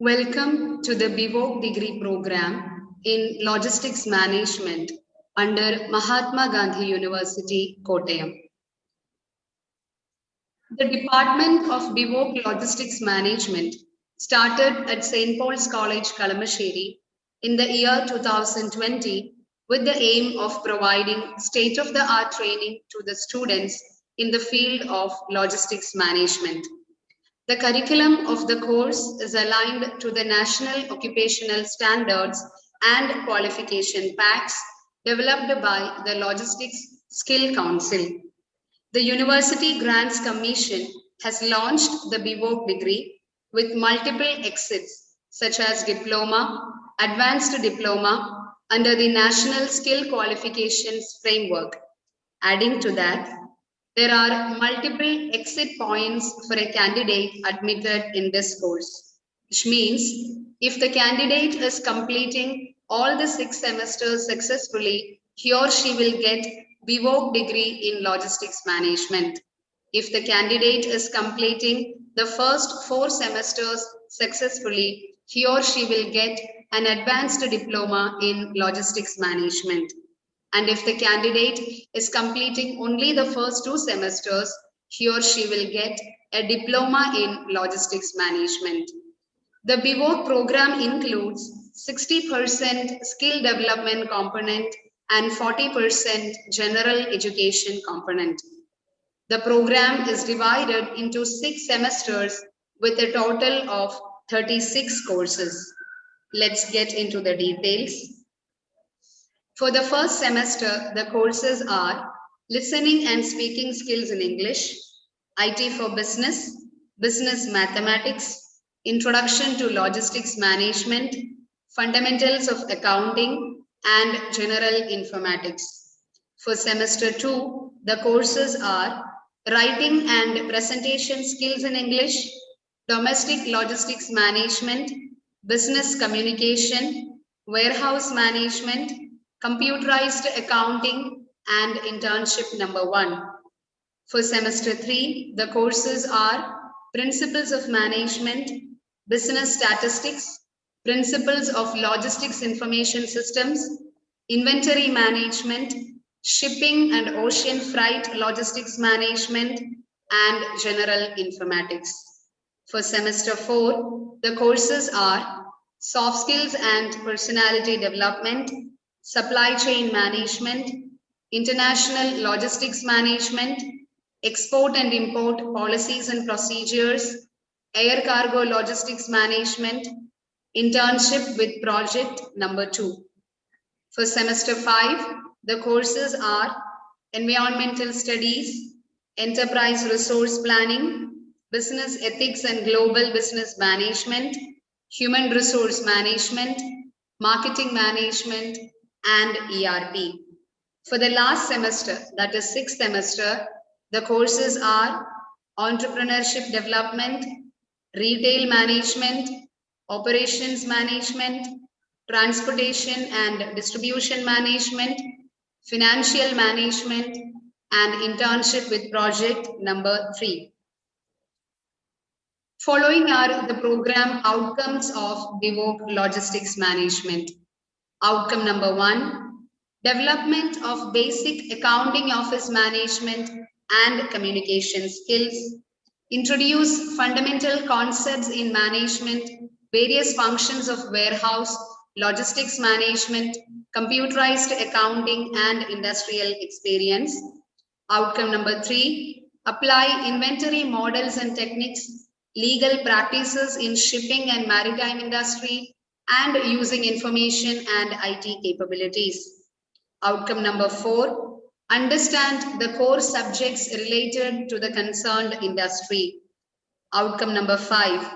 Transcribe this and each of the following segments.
Welcome to the BVOC degree program in Logistics Management under Mahatma Gandhi University, Kottayam. The Department of BVOC Logistics Management started at St. Paul's College, Kalamassery in the year 2020 with the aim of providing state-of-the-art training to the students in the field of logistics management. The curriculum of the course is aligned to the National Occupational Standards and Qualification Packs developed by the Logistics Skill Council. The University Grants Commission has launched the BVOC degree with multiple exits such as diploma, advanced diploma under the National Skill Qualifications Framework. Adding to that, there are multiple exit points for a candidate admitted in this course, which means if the candidate is completing all the 6 semesters successfully, he or she will get BVOC degree in logistics management. If the candidate is completing the first 4 semesters successfully, he or she will get an advanced diploma in logistics management. And if the candidate is completing only the first 2 semesters, he or she will get a diploma in logistics management. The BVOC program includes 60% skill development component and 40% general education component. The program is divided into 6 semesters with a total of 36 courses. Let's get into the details. For the first semester, the courses are Listening and Speaking Skills in English, IT for Business, Business Mathematics, Introduction to Logistics Management, Fundamentals of Accounting, and General Informatics. For semester 2, the courses are Writing and Presentation Skills in English, Domestic Logistics Management, Business Communication, Warehouse Management, Computerized Accounting, and Internship number 1. For semester 3, the courses are Principles of Management, Business Statistics, Principles of Logistics Information Systems, Inventory Management, Shipping and Ocean Freight Logistics Management, and General Informatics. For semester 4, the courses are Soft Skills and Personality Development, Supply Chain Management, International Logistics Management, Export and Import Policies and Procedures, Air Cargo Logistics Management, Internship with Project number 2. For semester 5, the courses are Environmental Studies, Enterprise Resource Planning, Business Ethics and Global Business Management, Human Resource Management, Marketing Management, and ERP. For the last semester, that is 6th semester, the courses are Entrepreneurship Development, Retail Management, Operations Management, Transportation and Distribution Management, Financial Management, and Internship with Project number 3. Following are the program outcomes of BVOC Logistics Management. Outcome number 1, development of basic accounting office management and communication skills. Introduce fundamental concepts in management, various functions of warehouse, logistics management, computerized accounting, and industrial experience. Outcome number 3, apply inventory models and techniques, legal practices in shipping and maritime industry, and using information and IT capabilities. Outcome number 4, understand the core subjects related to the concerned industry. Outcome number 5,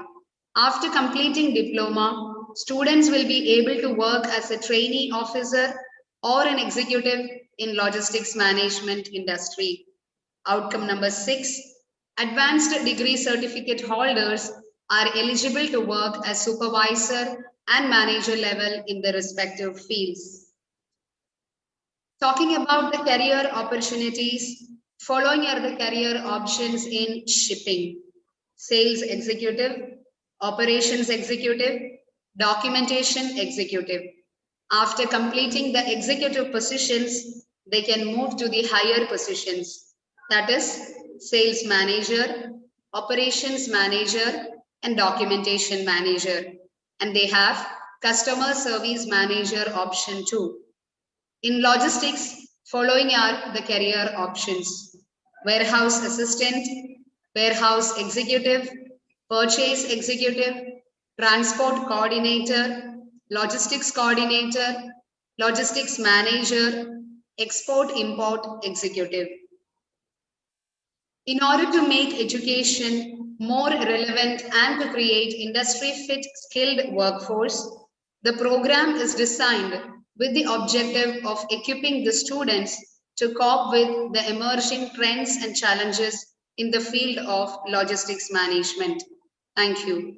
after completing diploma, students will be able to work as a trainee officer or an executive in logistics management industry. Outcome number 6, advanced degree certificate holders are eligible to work as supervisor and manager level in the respective fields. Talking about the career opportunities, following are the career options in shipping: sales executive, operations executive, documentation executive. After completing the executive positions, they can move to the higher positions, that is sales manager, operations manager, and documentation manager. And they have customer service manager option too. In logistics, following are the career options: warehouse assistant, warehouse executive, purchase executive, transport coordinator, logistics coordinator, logistics manager, export import executive. In order to make education more relevant and to create industry fit skilled workforce, the program is designed with the objective of equipping the students to cope with the emerging trends and challenges in the field of logistics management. Thank you.